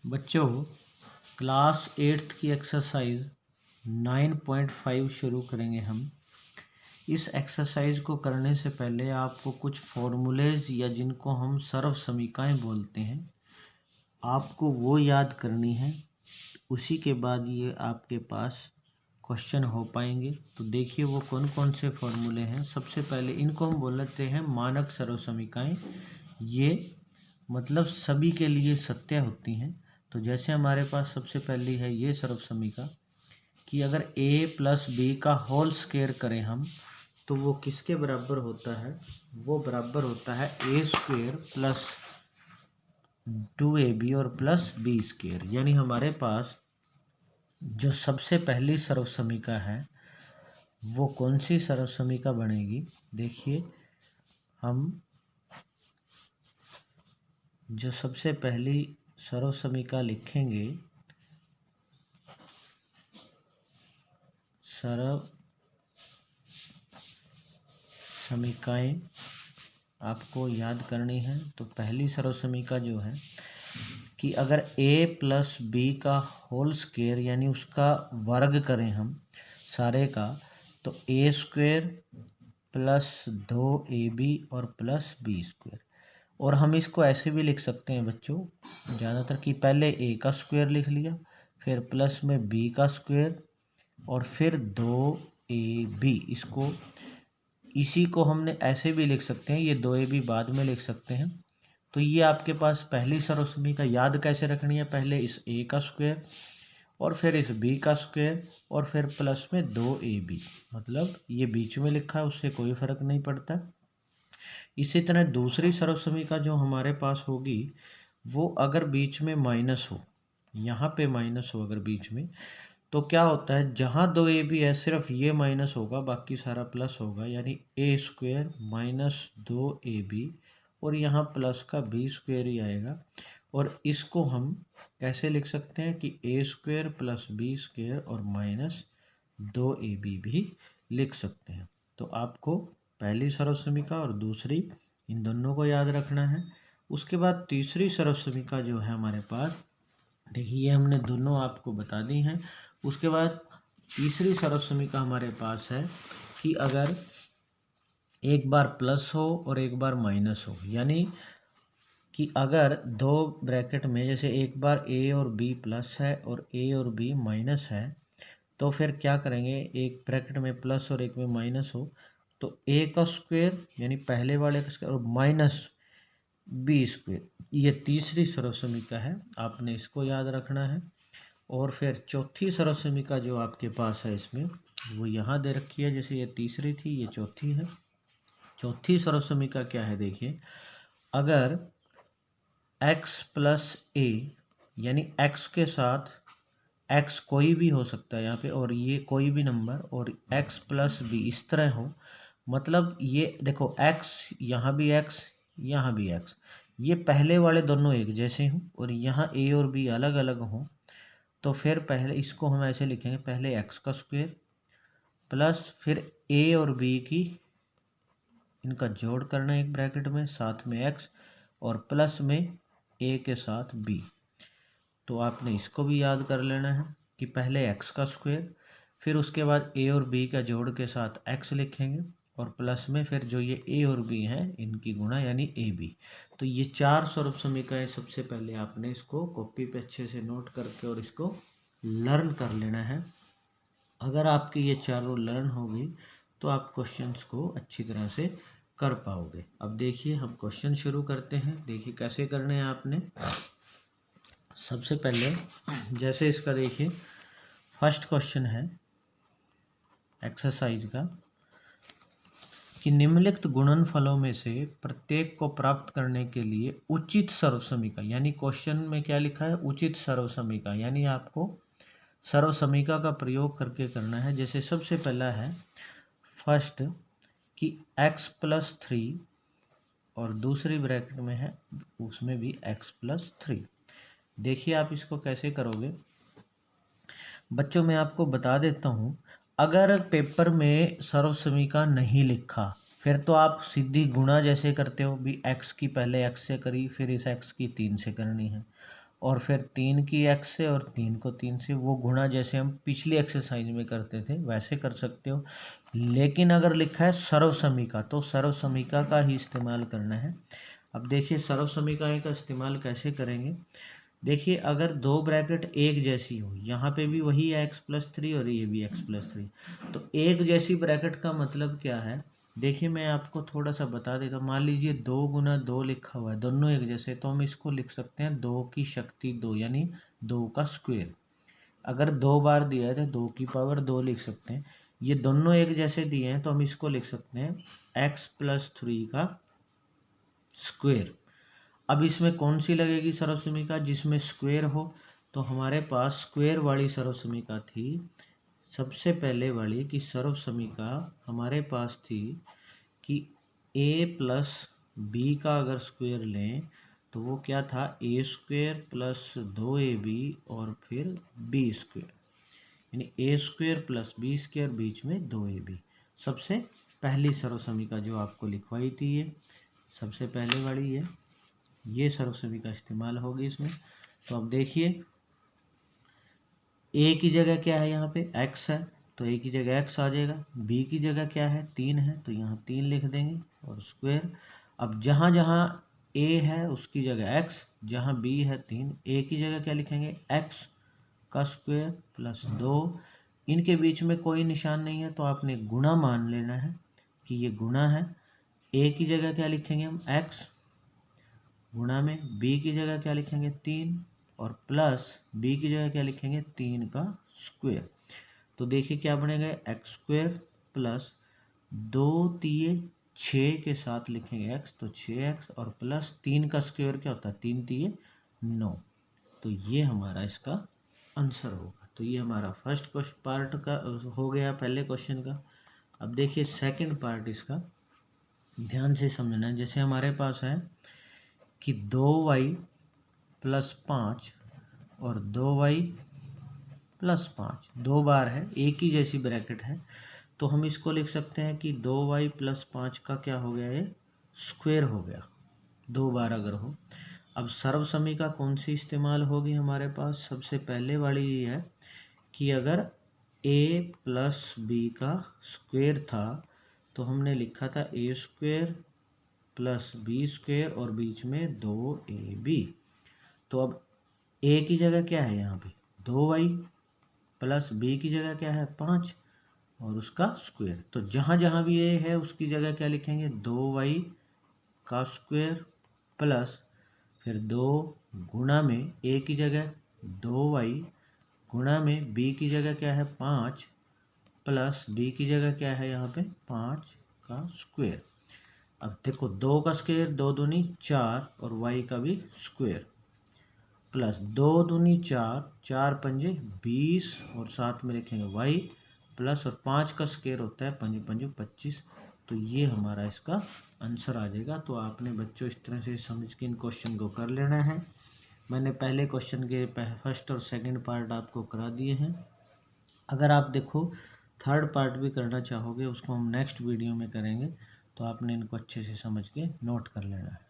बच्चों, class 8th की exercise 9.5 शुरू करेंगे हम। इस एक्सरसाइज को करने से पहले आपको कुछ फॉर्मूलेज या जिनको हम सर्व समीकरण बोलते हैं, आपको वो याद करनी है। उसी के बाद ये आपके पास क्वेश्चन हो पाएंगे। तो देखिए वो कौन कौन से फॉर्मूले हैं। सबसे पहले इनको हम बोलते हैं मानक सर्व समीकरण। ये मतलब सभी के लिए सत्य होती हैं। तो जैसे हमारे पास सबसे पहली है ये सर्व समीकरण कि अगर a प्लस बी का होल स्क्वायर करें हम, तो वो किसके बराबर होता है? वो बराबर होता है a स्क्वायर प्लस 2ab और प्लस बी स्क्वायर। यानी हमारे पास जो सबसे पहली सर्व समीकरण है वो कौन सी सर्व समीकरण बनेगी? देखिए, हम जो सबसे पहली सर्व समीकरण लिखेंगे, सर्व समीकरण आपको याद करनी है। तो पहली सर्व समीकरण जो है कि अगर a प्लस बी का होल स्क्वायर यानी उसका वर्ग करें हम सारे का, तो a स्क्वायर प्लस 2ab और प्लस बी स्क्वायर। और हम इसको ऐसे भी लिख सकते हैं बच्चों, ज़्यादातर कि पहले a का स्क्वायर लिख लिया, फिर प्लस में b का स्क्वायर और फिर 2ab। इसको इसी को हमने ऐसे भी लिख सकते हैं, ये 2ab बाद में लिख सकते हैं। तो ये आपके पास पहली सर्व समीकरण याद कैसे रखनी है? पहले इस a का स्क्वायर और फिर इस b का स्क्वायर और फिर प्लस में 2ab। मतलब ये बीच में लिखा है, उससे कोई फर्क नहीं पड़ता। इसी तरह दूसरी सर्व समीकरण जो हमारे पास होगी, वो अगर बीच में माइनस हो, यहाँ पे माइनस हो अगर बीच में, तो क्या होता है, जहाँ 2ab है सिर्फ ये माइनस होगा, बाकी सारा प्लस होगा। यानी a स्क्वायर माइनस 2ab और यहाँ प्लस का b स्क्वायर ही आएगा। और इसको हम कैसे लिख सकते हैं कि a square plus b square और माइनस 2ab भी लिख सकते हैं। तो आपको पहली सर्व समीकरण और दूसरी, इन दोनों को याद रखना है। उसके बाद तीसरी सर्व समीकरण जो है हमारे पास, देखिए हमने दोनों आपको बता दी हैं। उसके बाद तीसरी सर्व समीकरण हमारे पास है कि अगर एक बार प्लस हो और एक बार माइनस हो, यानी कि अगर दो ब्रैकेट में जैसे एक बार a और b प्लस है और a और b माइनस है, तो फिर क्या करेंगे, एक ब्रैकेट में प्लस और एक में माइनस हो, तो a का स्क्वायर यानी पहले वाले का स्क्वायर और माइनस बी स्क्वायर, ये तीसरी सर्व समीकरण है। आपने इसको याद रखना है। और फिर चौथी सर्व समीकरण जो आपके पास है इसमें, वो यहाँ दे रखी है। जैसे ये तीसरी थी, ये चौथी है। चौथी सर्व समीकरण क्या है? देखिए, अगर x प्लस a यानी x के साथ x कोई भी हो सकता है यहाँ पे, और ये कोई भी नंबर, और x प्लस b इस तरह हो, मतलब ये देखो x, यहाँ भी x, यहाँ भी x, ये पहले वाले दोनों एक जैसे हों और यहाँ a और b अलग अलग हों, तो फिर पहले इसको हम ऐसे लिखेंगे, पहले x का स्क्वायर प्लस फिर a और b की, इनका जोड़ करना है एक ब्रैकेट में, साथ में x और प्लस में a के साथ b। तो आपने इसको भी याद कर लेना है कि पहले x का स्क्वायर, फिर उसके बाद a और b का जोड़ के साथ x लिखेंगे और प्लस में फिर जो ये a और b हैं इनकी गुणा यानी ab। तो ये चार सर्व समीकरण सबसे पहले आपने इसको कॉपी पे अच्छे से नोट करके और इसको लर्न कर लेना है। अगर आपकी ये चारों लर्न हो गई तो आप क्वेश्चंस को अच्छी तरह से कर पाओगे। अब देखिए हम क्वेश्चन शुरू करते हैं। देखिए कैसे करने हैं आपने। सबसे पहले जैसे इसका देखिए फर्स्ट क्वेश्चन है एक्सरसाइज का कि निम्नलिखित गुणनफलों में से प्रत्येक को प्राप्त करने के लिए उचित सर्व समीकरण, यानी क्वेश्चन में क्या लिखा है, उचित सर्व समीकरण, यानी आपको सर्व समीकरण का प्रयोग करके करना है। जैसे सबसे पहला है फर्स्ट कि x प्लस 3 और दूसरी ब्रैकेट में है उसमें भी x प्लस 3। देखिए आप इसको कैसे करोगे बच्चों, मैं आपको बता देता हूँ। अगर पेपर में सर्व समीकरण नहीं लिखा, फिर तो आप सीधी गुणा जैसे करते हो भी, x की पहले x से करी, फिर इस x की 3 से करनी है। और फिर 3 की x से और 3 को 3 से, वो गुणा जैसे हम पिछली एक्सरसाइज में करते थे वैसे कर सकते हो। लेकिन अगर लिखा है सर्वसमीका तो सर्वसमीका का ही इस्तेमाल करना है। अब देखिए सर्वसमीका का इस्तेमाल कैसे करेंगे। देखिए अगर दो ब्रैकेट एक जैसी हो, यहाँ पे भी वही है x+3 और ये भी x+3, तो एक जैसी ब्रैकेट का मतलब क्या है। देखिए मैं आपको थोड़ा सा बता देता हूँ। मान लीजिए 2 गुना 2 लिखा हुआ है, दोनों एक जैसे, तो हम इसको लिख सकते हैं 2 की शक्ति 2 यानी 2 का स्क्वायर। अगर 2 बार दिया है तो 2 की पावर 2 लिख सकते हैं। ये दोनों एक जैसे दिए हैं तो हम इसको लिख सकते हैं x+3 का स्क्वायर। अब इसमें कौन सी लगेगी सर्वसमीका जिसमें स्क्वायर हो, तो हमारे पास स्क्वायर वाली सर्वसमीका थी सबसे पहले वाली कि सर्वसमीका हमारे पास थी कि a+b का अगर स्क्वायर लें तो वो क्या था, a² + 2ab और फिर b², यानी a² + b² बीच में 2ab। सबसे पहली सर्वसमीका जो आपको लिखवाई थी ये सबसे पहले वाली है, ये सर्वसमीका इस्तेमाल होगी इसमें। तो अब देखिए a की जगह क्या है, यहाँ पे x है तो a की जगह x आ जाएगा। b की जगह क्या है, 3 है तो यहाँ 3 लिख देंगे और स्क्वायर। अब जहाँ जहाँ a है उसकी जगह x, जहाँ b है 3, a की जगह क्या लिखेंगे, x का स्क्वायर प्लस 2। इनके बीच में कोई निशान नहीं है तो आपने गुणा मान लेना है कि ये गुणा है। a की जगह क्या लिखेंगे हम, x गुणा में b की जगह क्या लिखेंगे 3 और प्लस b की जगह क्या लिखेंगे 3 का स्क्वायर। तो देखिए क्या बनेगा, x² प्लस 2 तिये 6 के साथ लिखेंगे x तो 6x और प्लस 3 का स्क्वायर क्या होता है, 3 तिये 9। तो ये हमारा इसका आंसर होगा। तो ये हमारा फर्स्ट क्वेश्चन पार्ट का हो गया, पहले क्वेश्चन का। अब देखिए सेकंड पार्ट इसका ध्यान से समझना है। जैसे हमारे पास है कि 2y + 5 और 2y + 5 दो बार है, एक ही जैसी ब्रैकेट है, तो हम इसको लिख सकते हैं कि 2y + 5 का क्या हो गया, ये स्क्वायर हो गया, दो बार अगर हो। अब सर्वसमीका कौन सी इस्तेमाल होगी हमारे पास, सबसे पहले वाली ये है कि अगर a + b का स्क्वायर था तो हमने लिखा था a² + b² और बीच में 2ab। तो अब a की जगह क्या है, यहाँ पे 2y प्लस b की जगह क्या है 5 और उसका स्क्वायर। तो जहाँ जहाँ भी a है उसकी जगह क्या लिखेंगे, 2y का स्क्वायर प्लस फिर 2 गुणा में a की जगह 2y गुणा में b की जगह क्या है 5 प्लस b की जगह क्या है यहाँ पे 5 का स्क्वायर। अब देखो 2 का स्क्वायर 2 दूनी 4 और y का भी स्क्वायर प्लस 2 दूनी 4, 4 पंजे 20 और साथ में लिखेंगे y प्लस और 5 का स्क्वायर होता है 5 पंजे 25। तो ये हमारा इसका आंसर आ जाएगा। तो आपने बच्चों इस तरह से समझ के इन क्वेश्चन को कर लेना है। मैंने पहले क्वेश्चन के फर्स्ट और सेकंड पार्ट आपको करा दिए हैं। अगर आप देखो थर्ड पार्ट भी करना चाहोगे उसको हम नेक्स्ट वीडियो में करेंगे, तो आपने इनको अच्छे से समझ के नोट कर लेना है।